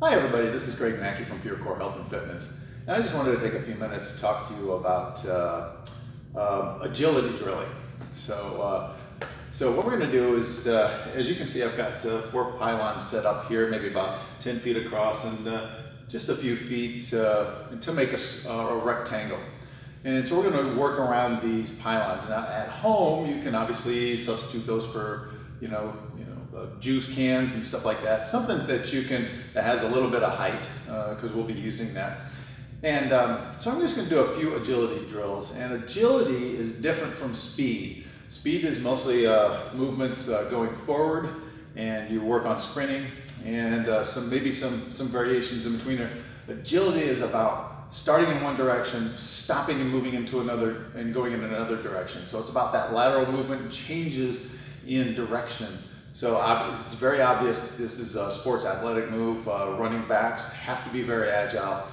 Hi everybody, this is Greg Mackey from Pure Core Health and Fitness. And I just wanted to take a few minutes to talk to you about agility drilling. So what we're going to do is, as you can see, I've got 4 pylons set up here, maybe about 10 feet across and just a few feet to make a rectangle. And so we're going to work around these pylons. Now at home, you can obviously substitute those for, juice cans and stuff like that. Something that has a little bit of height, because we'll be using that. And so I'm just going to do a few agility drills. And agility is different from speed. Speed is mostly movements going forward, and you work on sprinting, and maybe some variations in between there. Agility is about starting in one direction, stopping and moving into another, and going in another direction. So it's about that lateral movement and changes in direction. So it's very obvious this is a sports athletic move. Running backs have to be very agile.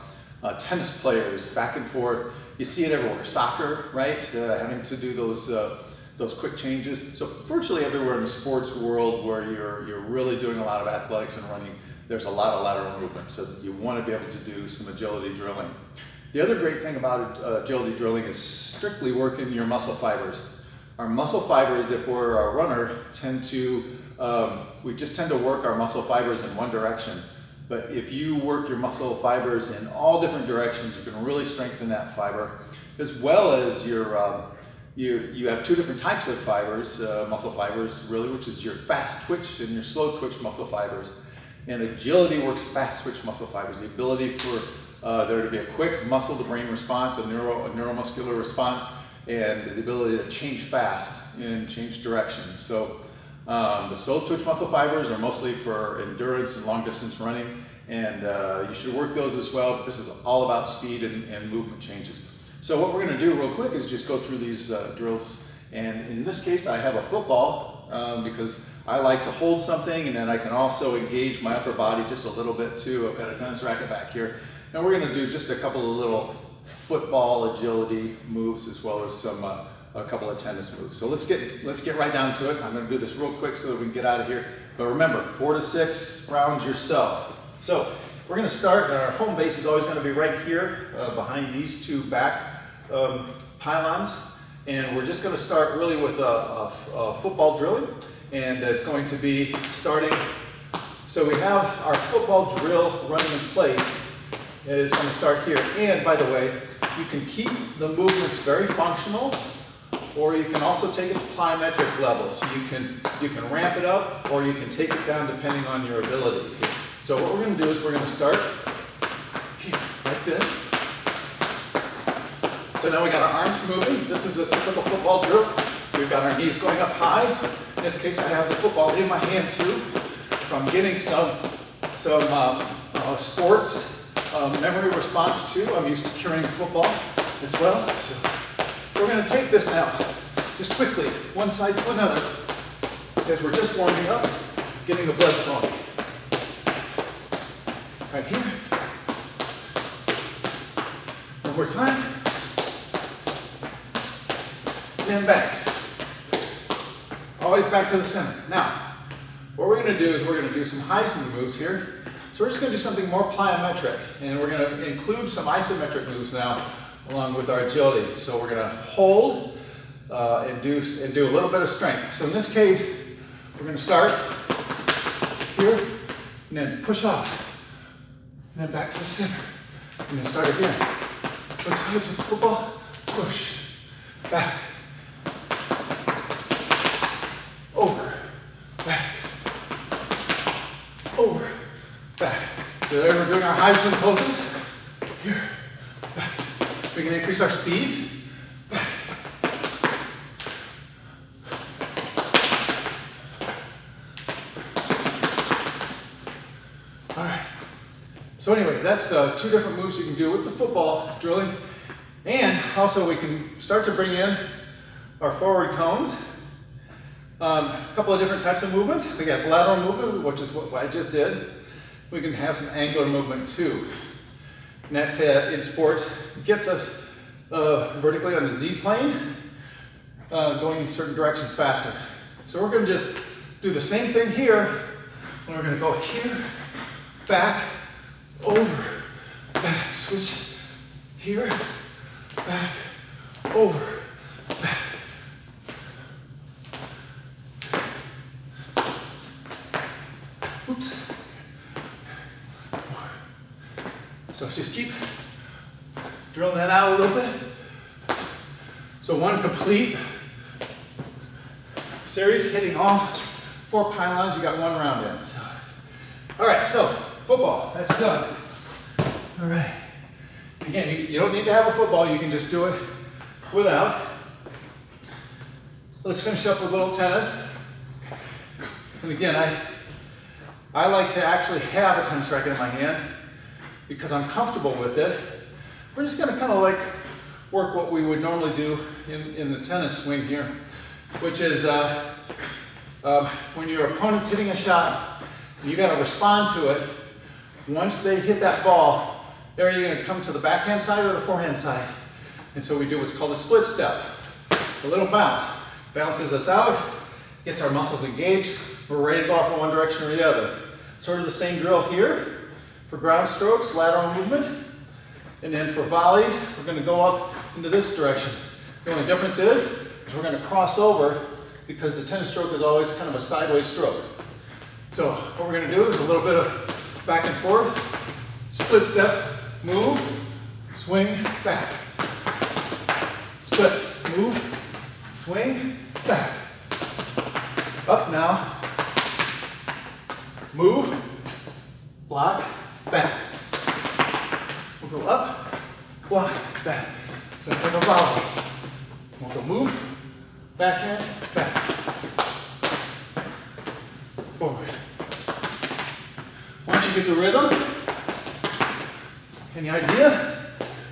Tennis players, back and forth. You see it everywhere. Soccer, right? Having to do those quick changes. So virtually everywhere in the sports world where you're really doing a lot of athletics and running, there's a lot of lateral movement. So you want to be able to do some agility drilling. The other great thing about agility drilling is strictly working your muscle fibers. Our muscle fibers, if we're a runner, we just tend to work our muscle fibers in one direction. But if you work your muscle fibers in all different directions, you can really strengthen that fiber, as well as you have 2 different types of fibers, muscle fibers really, which is your fast twitch and your slow twitch muscle fibers. And agility works fast twitch muscle fibers, the ability for there to be a quick muscle to brain response, a neuromuscular response, and the ability to change fast and change direction. So the slow twitch muscle fibers are mostly for endurance and long distance running, and you should work those as well, but this is all about speed and movement changes. So what we're going to do real quick is just go through these drills, and in this case I have a football because I like to hold something, and then I can also engage my upper body just a little bit too. I've got a tennis racket back here, and we're going to do just a couple of little football agility moves as well as a couple of tennis moves. So let's get right down to it. I'm going to do this real quick so that we can get out of here. But remember, 4 to 6 rounds yourself. So we're going to start, and our home base is always going to be right here behind these 2 back pylons. And we're just going to start really with a football drilling. And it's going to be starting, so we have our football drill running in place. It is going to start here. And by the way, you can keep the movements very functional, or you can also take it to plyometric levels. So you can ramp it up, or you can take it down depending on your ability. So what we're going to do is we're going to start here, like this. So now we got our arms moving. This is a typical football drill. We've got our knees going up high. In this case, I have the football in my hand too. So I'm getting some sports memory response too. I'm used to carrying football as well. So we're going to take this now, just quickly, one side to another, as we're just warming up, getting the blood flowing. Right here. One more time. And then back. Always back to the center. Now, what we're going to do is we're going to do some Heisman moves here. So we're just going to do something more plyometric, and we're going to include some isometric moves now along with our agility. So we're going to hold and do a little bit of strength. So in this case, we're going to start here and then push off, and then back to the center, and then start again. Switch sides with the football, push, back, over, back, over, back. So there we're doing our Heisman poses. Here, back. We can increase our speed. Back. All right. So anyway, that's 2 different moves you can do with the football drilling. And also we can start to bring in our forward cones. A couple of different types of movements. We got lateral movement, which is what I just did. We can have some angular movement too. And that in sports gets us vertically on the Z-plane, going in certain directions faster. So we're going to just do the same thing here, and we're going to go here, back, over, back, switch, here, back, over, back. Oops. So just keep drilling that out a little bit. So one complete series hitting all 4 pylons. You got 1 round in. So, all right, so football, that's done. All right. Again, you don't need to have a football. You can just do it without. Let's finish up with a little tennis. And again, I like to actually have a tennis racket in my hand because I'm comfortable with it. We're just going to kind of like work what we would normally do in the tennis swing here, which is when your opponent's hitting a shot, you got to respond to it. Once they hit that ball, are you going to come to the backhand side or the forehand side? And so we do what's called a split step, a little bounce. Bounces us out, gets our muscles engaged. We're ready to go off in one direction or the other. Sort of the same drill here for ground strokes, lateral movement. And then for volleys, we're going to go up into this direction. The only difference is we're going to cross over because the tennis stroke is always kind of a sideways stroke. So what we're going to do is a little bit of back and forth, split step, move, swing, back. Split, move, swing, back. Up now. Move, block, back. We'll go up, block, back. So it's like a volley. We'll go move, backhand, back. Forward. Once you get the rhythm, any idea,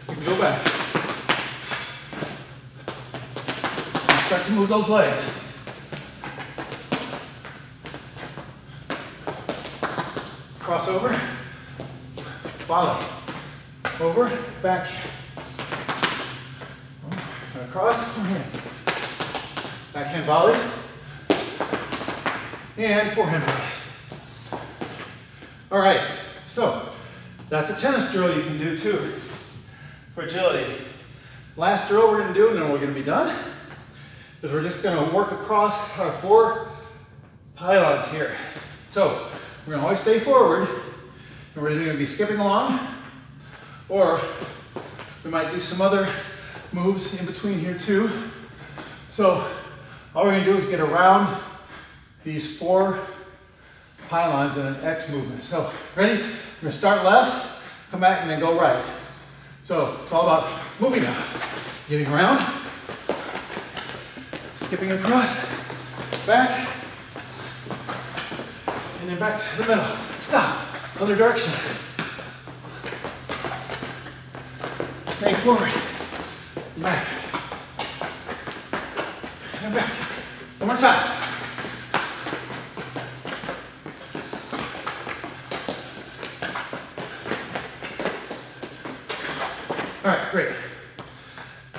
you can go back. And start to move those legs. Cross over, volley, over, back, across, forehand, backhand volley, and forehand volley. All right, so that's a tennis drill you can do too for agility. Last drill we're going to do, and then we're going to be done, is we're just going to work across our 4 pylons here. So we're going to always stay forward, and we're either going to be skipping along, or we might do some other moves in between here too. So all we're going to do is get around these 4 pylons in an X movement. So ready? We're going to start left, come back, and then go right. So it's all about moving now. Getting around, skipping across, back, and then back to the middle. Stop. Other direction. Stay forward. Back. And back. One more time. All right, great.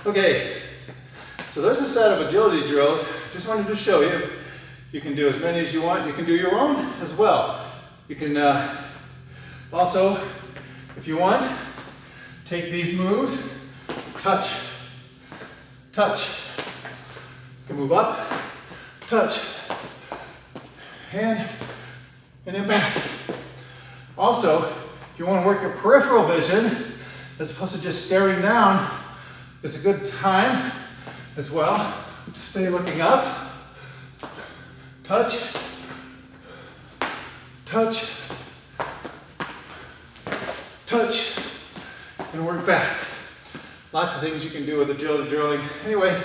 Okay, so there's a set of agility drills. Just wanted to show you. You can do as many as you want. You can do your own as well. You can also, if you want, take these moves, touch, touch. You can move up, touch, hand, and then back. Also, if you want to work your peripheral vision, as opposed to just staring down, it's a good time as well to stay looking up. Touch, touch, touch, and work back. Lots of things you can do with agility drilling. Anyway,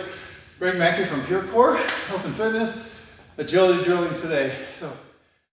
Greg Mackey from Pure Core Health and Fitness, agility drilling today. So.